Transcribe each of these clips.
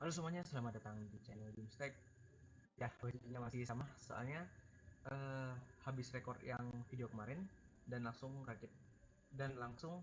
Halo semuanya, selamat datang di channel Doomstack. Ya, posisinya masih sama, soalnya eh, habis record yang video kemarin dan langsung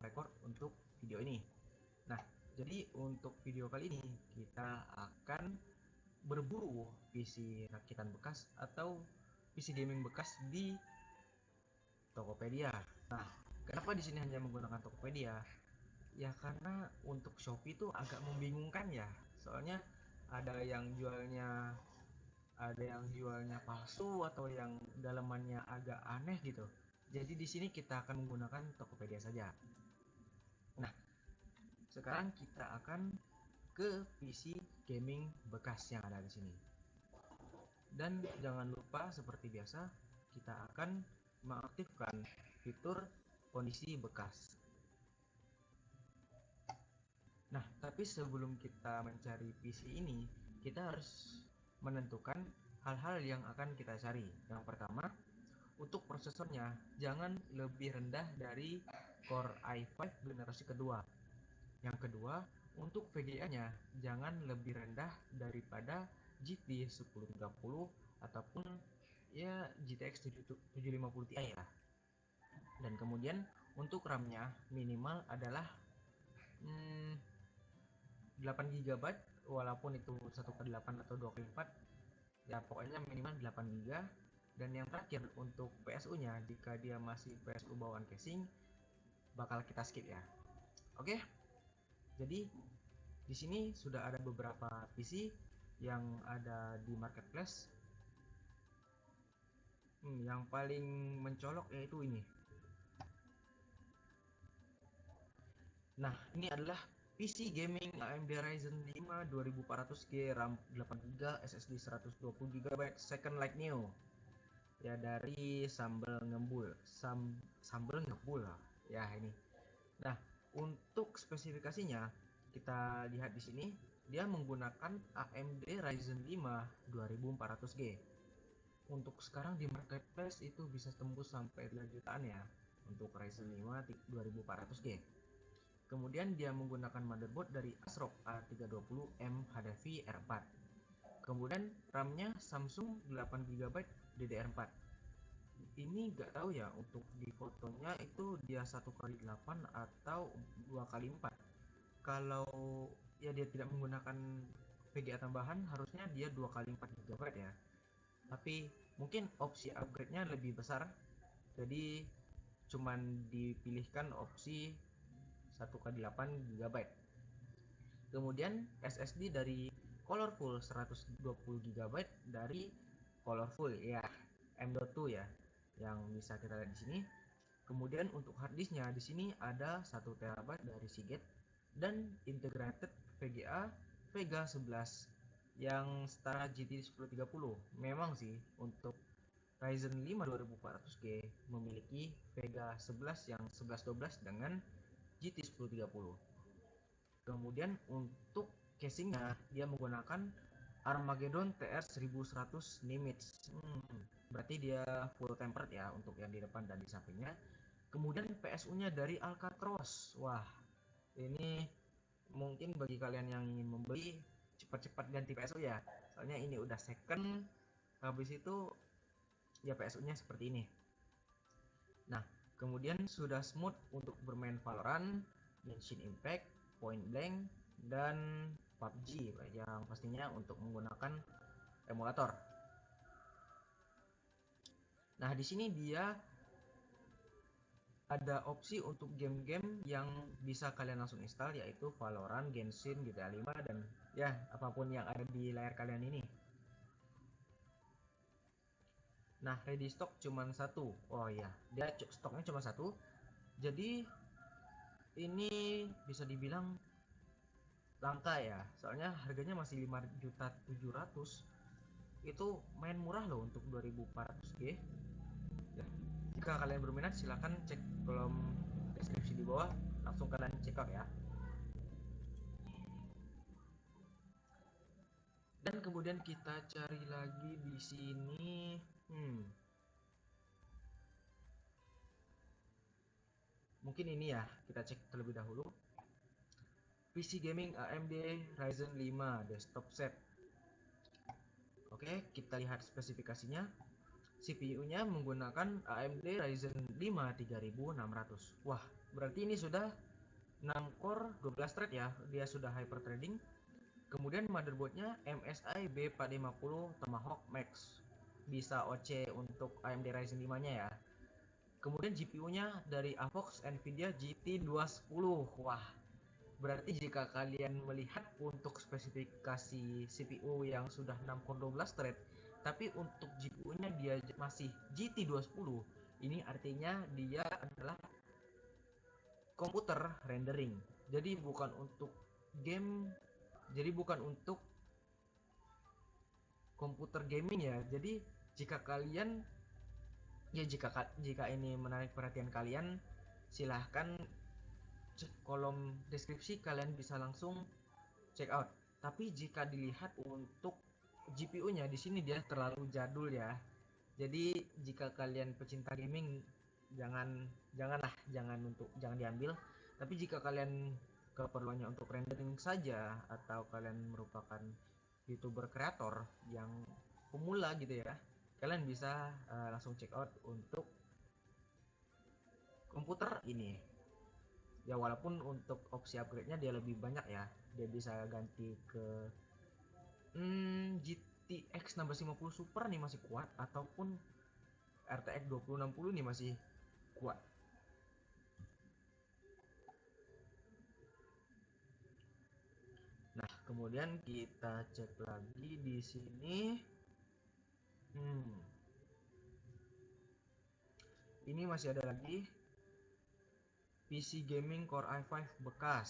record untuk video ini. Nah, jadi untuk video kali ini kita akan berburu PC rakitan bekas atau PC gaming bekas di Tokopedia. Nah, kenapa di sini hanya menggunakan Tokopedia? Ya karena untuk Shopee itu agak membingungkan ya. Soalnya ada yang jualnya palsu atau yang dalamannya agak aneh gitu. Jadi di sini kita akan menggunakan Tokopedia saja. Nah, sekarang kita akan ke PC gaming bekas yang ada di sini. Dan jangan lupa seperti biasa kita akan mengaktifkan fitur kondisi bekas. Nah, tapi sebelum kita mencari PC ini, kita harus menentukan hal-hal yang akan kita cari. Yang pertama, untuk prosesornya jangan lebih rendah dari Core i5 generasi kedua. Yang kedua, untuk VGA-nya jangan lebih rendah daripada GT 1030 ataupun ya GTX 750 Ti ya. Dan kemudian untuk RAM-nya minimal adalah hmm, 8 GB, walaupun itu 1/8 atau 2/4, ya pokoknya minimal 8 GB. Dan yang terakhir untuk PSU-nya, jika dia masih PSU bawaan casing, bakal kita skip ya. Oke, jadi di sini sudah ada beberapa PC yang ada di marketplace. Yang paling mencolok yaitu ini. Nah, ini adalah PC gaming AMD Ryzen 5 2400G, RAM 8 GB, SSD 120 GB, second like new. Ya dari sambal ngebul lah. Ya ini. Nah, untuk spesifikasinya kita lihat di sini, dia menggunakan AMD Ryzen 5 2400G. Untuk sekarang di marketplace itu bisa tembus sampai 2 jutaan ya untuk Ryzen 5 2400G. Kemudian dia menggunakan motherboard dari ASRock A320M HDVI R4. Kemudian RAM-nya Samsung 8 GB DDR4. Ini nggak tahu ya untuk di fotonya itu dia 1/8 atau 2/4. Kalau ya dia tidak menggunakan VGA tambahan, harusnya dia 2/4 GB ya. Tapi mungkin opsi upgrade-nya lebih besar, jadi cuman dipilihkan opsi 1/8 GB. Kemudian SSD dari Colorful 120 GB dari Colorful ya, M.2 ya, yang bisa kita lihat di sini. Kemudian untuk harddisknya di sini ada 1 TB dari Seagate dan integrated VGA Vega 11 yang setara GT 1030. Memang sih untuk Ryzen 5 2400G memiliki Vega 11 yang 1112 dengan GT 1030. Kemudian untuk casingnya dia menggunakan Armageddon TR 1100 Nimitz. Berarti dia full tempered ya untuk yang di depan dan di sampingnya. Kemudian PSU-nya dari Alcatraz. Wah, ini mungkin bagi kalian yang ingin membeli cepat-cepat ganti PSU ya. Soalnya ini udah second, habis itu ya PSU-nya seperti ini. Nah, kemudian sudah smooth untuk bermain Valorant, Genshin Impact, Point Blank, dan PUBG yang pastinya untuk menggunakan emulator. Nah, di sini dia ada opsi untuk game-game yang bisa kalian langsung install, yaitu Valorant, Genshin, GTA 5, dan ya apapun yang ada di layar kalian ini. Nah, ready stock cuma satu. Oh iya, dia stoknya cuma satu. Jadi ini bisa dibilang langka ya, soalnya harganya masih 5.700.000. Itu main murah loh untuk 2400G ya. Jika kalian berminat silahkan cek kolom deskripsi di bawah, langsung kalian check out ya. Dan kemudian kita cari lagi di sini. Mungkin ini ya, kita cek terlebih dahulu. PC gaming AMD Ryzen 5 desktop set. Oke, kita lihat spesifikasinya. CPU-nya menggunakan AMD Ryzen 5 3600. Wah, berarti ini sudah 6 core 12 thread ya. Dia sudah hyper threading. Kemudian motherboardnya MSI B450 Tomahawk Max. Bisa OC untuk AMD Ryzen 5-nya ya. Kemudian GPU-nya dari Avox Nvidia GT210. Wah, berarti jika kalian melihat untuk spesifikasi CPU yang sudah 6 core 12 thread, tapi untuk GPU-nya dia masih GT210, ini artinya dia adalah komputer rendering. Jadi bukan untuk game, jadi bukan untuk komputer gaming ya. Jadi jika kalian jika ini menarik perhatian kalian, silahkan cek kolom deskripsi, kalian bisa langsung check out. Tapi jika dilihat untuk GPU-nya di sini dia terlalu jadul ya. Jadi jika kalian pecinta gaming, jangan diambil. Tapi jika kalian keperluannya untuk rendering saja, atau kalian merupakan YouTuber kreator yang pemula gitu ya, kalian bisa langsung check out untuk komputer ini. Ya walaupun untuk opsi upgrade-nya dia lebih banyak ya. Dia bisa ganti ke GTX 1650 Super nih masih kuat, ataupun RTX 2060 nih masih kuat. Nah, kemudian kita cek lagi di sini. Ini masih ada lagi PC gaming Core i5 bekas.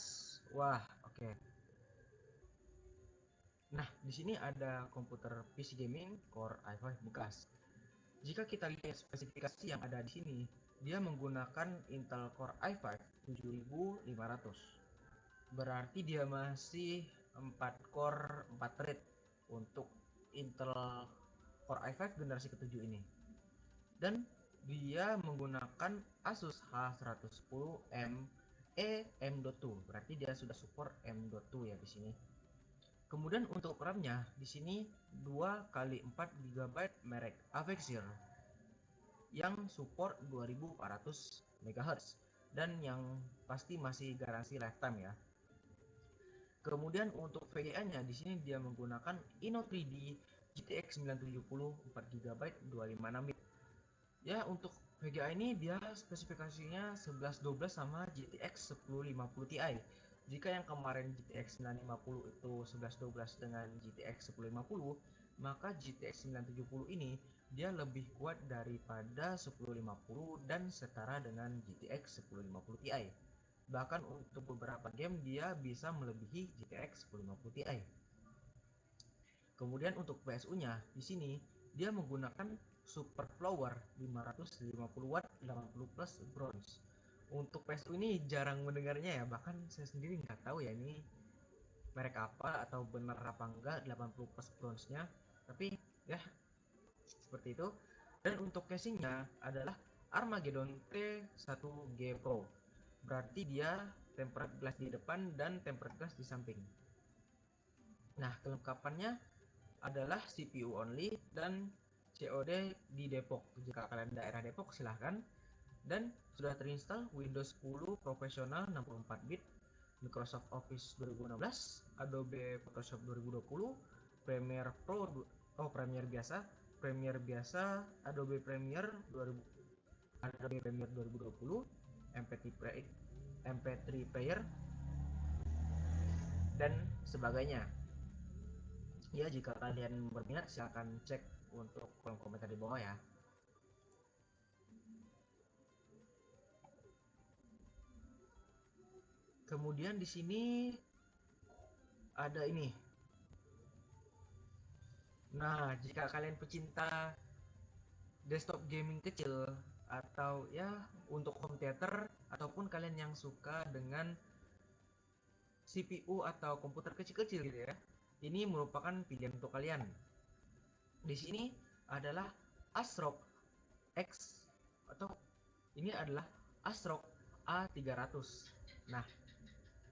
Wah, oke. Nah, di sini ada komputer PC gaming Core i5 bekas. Jika kita lihat spesifikasi yang ada di sini, dia menggunakan Intel Core i5 7500. Berarti dia masih 4 core 4 thread untuk Intel Core i5 generasi ke-7 ini. Dan dia menggunakan Asus H110M M.2. Berarti dia sudah support M.2 ya di sini. Kemudian untuk RAM-nya di sini 2 x 4 GB merek Avexir yang support 2400 MHz dan yang pasti masih garansi lifetime ya. Kemudian untuk VGA-nya di sini dia menggunakan Inno3D GTX 970 4GB 256 bit. Ya, untuk VGA ini dia spesifikasinya 1112 sama GTX 1050 Ti. Jika yang kemarin GTX 950 itu 1112 dengan GTX 1050, maka GTX 970 ini dia lebih kuat daripada 1050 dan setara dengan GTX 1050 Ti. Bahkan untuk beberapa game dia bisa melebihi GTX 1050 Ti. Kemudian untuk PSU-nya di sini dia menggunakan Super Flower 550 watt 80 plus bronze. Untuk PSU ini jarang mendengarnya ya, bahkan saya sendiri nggak tahu ya ini merek apa atau benar apa enggak 80 plus bronze-nya. Tapi ya seperti itu. Dan untuk casingnya adalah Armageddon T1G Pro. Berarti dia tempered glass di depan dan tempered glass di samping. Nah, kelengkapannya adalah CPU only dan COD di Depok. Jika kalian daerah Depok silahkan. Dan sudah terinstall Windows 10 Professional 64 bit, Microsoft Office 2016, Adobe Photoshop 2020, Premiere Pro, Premiere biasa, Adobe Premiere 2000, Adobe Premiere 2020, MP3 player dan sebagainya. Ya, jika kalian berminat silahkan cek untuk kolom komentar di bawah ya. Kemudian di sini ada ini. Nah, jika kalian pecinta desktop gaming kecil atau ya untuk home theater, ataupun kalian yang suka dengan CPU atau komputer kecil-kecil gitu ya, ini merupakan pilihan untuk kalian. Di sini adalah ASRock X, atau ini adalah ASRock A300. Nah,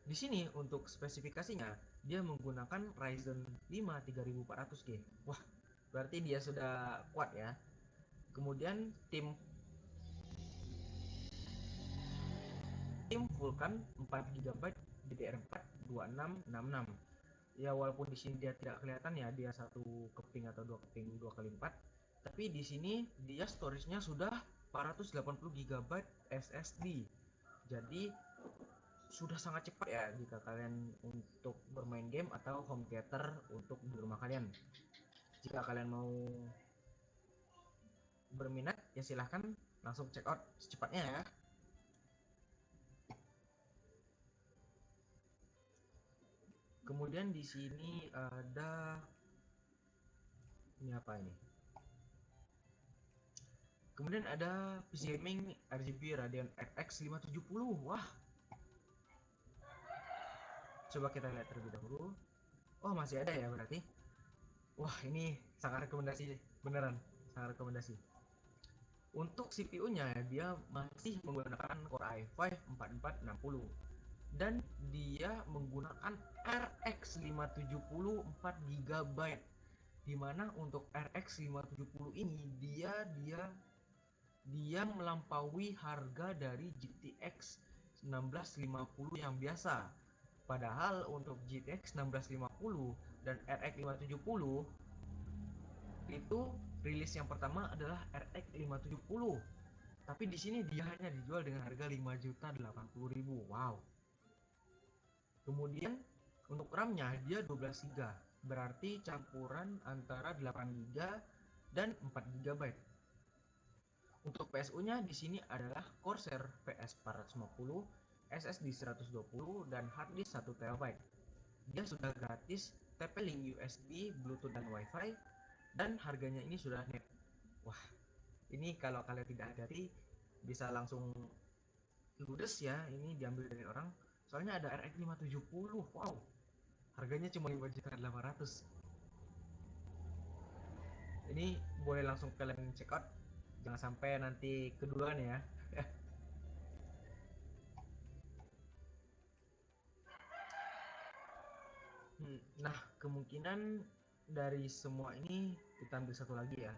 Di sini untuk spesifikasinya dia menggunakan Ryzen 5 3400G. Wah, berarti dia sudah kuat ya. Kemudian tim Vulkan 4 GB DDR4 2666. Ya walaupun di sini dia tidak kelihatan ya dia satu keping atau dua keping 2 kali 4, tapi di sini dia storage-nya sudah 480 GB SSD. Jadi sudah sangat cepat ya jika kalian untuk bermain game atau home theater untuk di rumah kalian. Jika kalian mau berminat ya silahkan langsung check out secepatnya ya. Kemudian di sini ada ini apa ini? Kemudian ada PC gaming RGB Radeon RX 570. Wah, coba kita lihat terlebih dahulu. Oh, masih ada ya berarti. Wah, ini sangat rekomendasi beneran, sangat rekomendasi. Untuk CPU-nya dia masih menggunakan Core i5 4460 dan dia menggunakan RX 570 4 GB. Dimana untuk RX 570 ini dia melampaui harga dari GTX 1650 yang biasa. Padahal untuk GTX 1650 dan RX 570 itu rilis yang pertama adalah RX 570. Tapi di sini dia hanya dijual dengan harga 5.080.000. Wow. Kemudian untuk RAM-nya dia 12 GB. Berarti campuran antara 8 GB dan 4 GB. Untuk PSU-nya di sini adalah Corsair PS450, SSD 120 dan harddisk 1 TB. Dia sudah gratis TP-Link USB, Bluetooth dan Wi-Fi dan harganya ini sudah net. Wah, ini kalau kalian tidak hati-hati bisa langsung ludes ya, ini diambil dari orang. Soalnya ada RX 570. Wow. Harganya cuma 5.800.000. Ini boleh langsung kalian check out. Jangan sampai nanti keduluan ya. Nah, kemungkinan dari semua ini kita ambil satu lagi ya.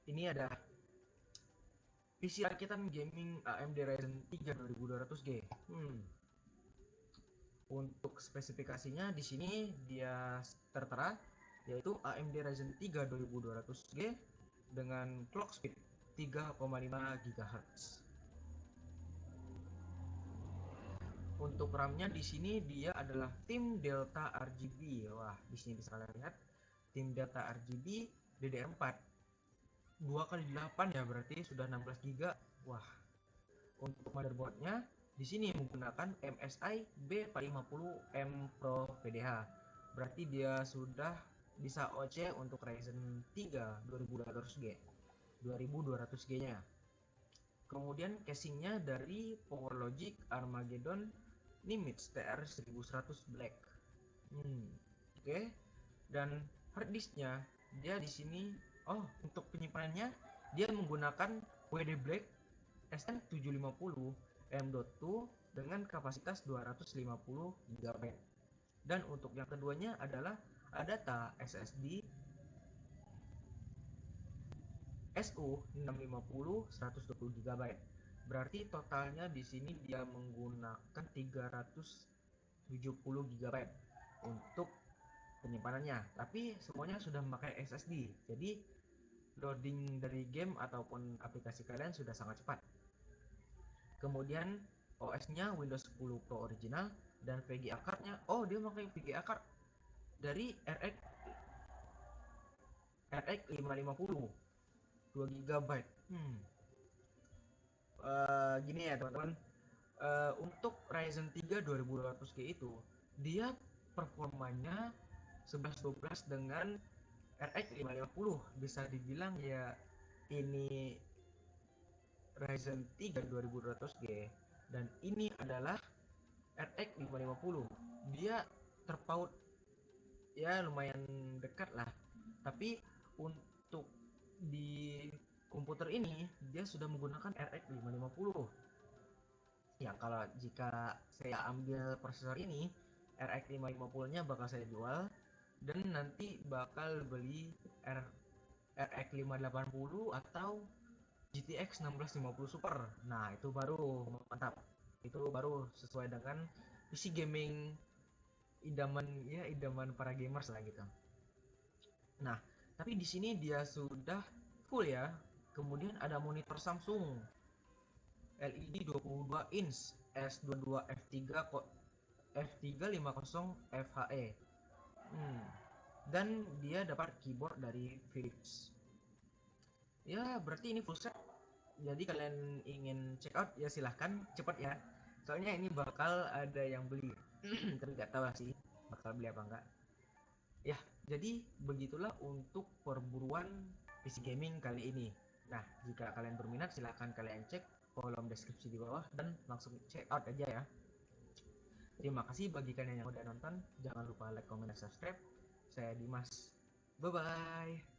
Ini ada PC rakitan gaming AMD Ryzen 3 2200G. Untuk spesifikasinya di sini dia tertera yaitu AMD Ryzen 3 2200G dengan clock speed 3,5 GHz. Untuk RAM-nya di sini dia adalah tim Delta RGB. Wah, di sini bisa kalian lihat tim Delta RGB DDR4 2x8 ya, berarti sudah 16 GB. Wah, untuk motherboardnya di sini menggunakan MSI B450M Pro PDH. Berarti dia sudah bisa OC untuk Ryzen 3 2200G. 2200G-nya. Kemudian casingnya dari PowerLogic Armageddon Nimitz TR1100 Black. Oke. Dan harddisknya dia di sini, untuk penyimpanannya dia menggunakan WD Black SN750 M.2 dengan kapasitas 250 GB. Dan untuk yang keduanya adalah Adata SSD SU650 120 GB. Berarti totalnya di sini dia menggunakan 370 GB untuk penyimpanannya. Tapi semuanya sudah memakai SSD. Jadi loading dari game ataupun aplikasi kalian sudah sangat cepat. Kemudian OS-nya Windows 10 Pro original dan VGA card-nya, dia memakai VGA card dari RX 550 2 GB. Gini ya teman-teman, untuk Ryzen 3 2200G itu dia performanya 11-12 dengan RX 550. Bisa dibilang ya ini Ryzen 3 2200G dan ini adalah RX 550. Dia terpaut ya lumayan dekat lah. Tapi untuk di komputer ini dia sudah menggunakan RX 550. Ya, kalau jika saya ambil prosesor ini, RX 550-nya bakal saya jual dan nanti bakal beli RX 580 atau GTX 1650 Super. Nah, itu baru mantap. Itu baru sesuai dengan PC gaming idaman, ya idaman para gamers lah gitu. Nah, tapi di sini dia sudah full ya. Kemudian ada monitor Samsung LED 22 inch S22 F3 F350 FHE. Hmm. Dan dia dapat keyboard dari Philips. Ya, berarti ini full set. Jadi kalian ingin check out ya silahkan cepat ya. Soalnya ini bakal ada yang beli. Tapi nggak tahu sih bakal beli apa enggak. Ya, jadi begitulah untuk perburuan PC gaming kali ini. Nah, jika kalian berminat silahkan kalian cek kolom deskripsi di bawah dan langsung check out aja ya. Terima kasih bagi kalian yang udah nonton. Jangan lupa like, comment, dan subscribe. Saya Dimas. Bye-bye.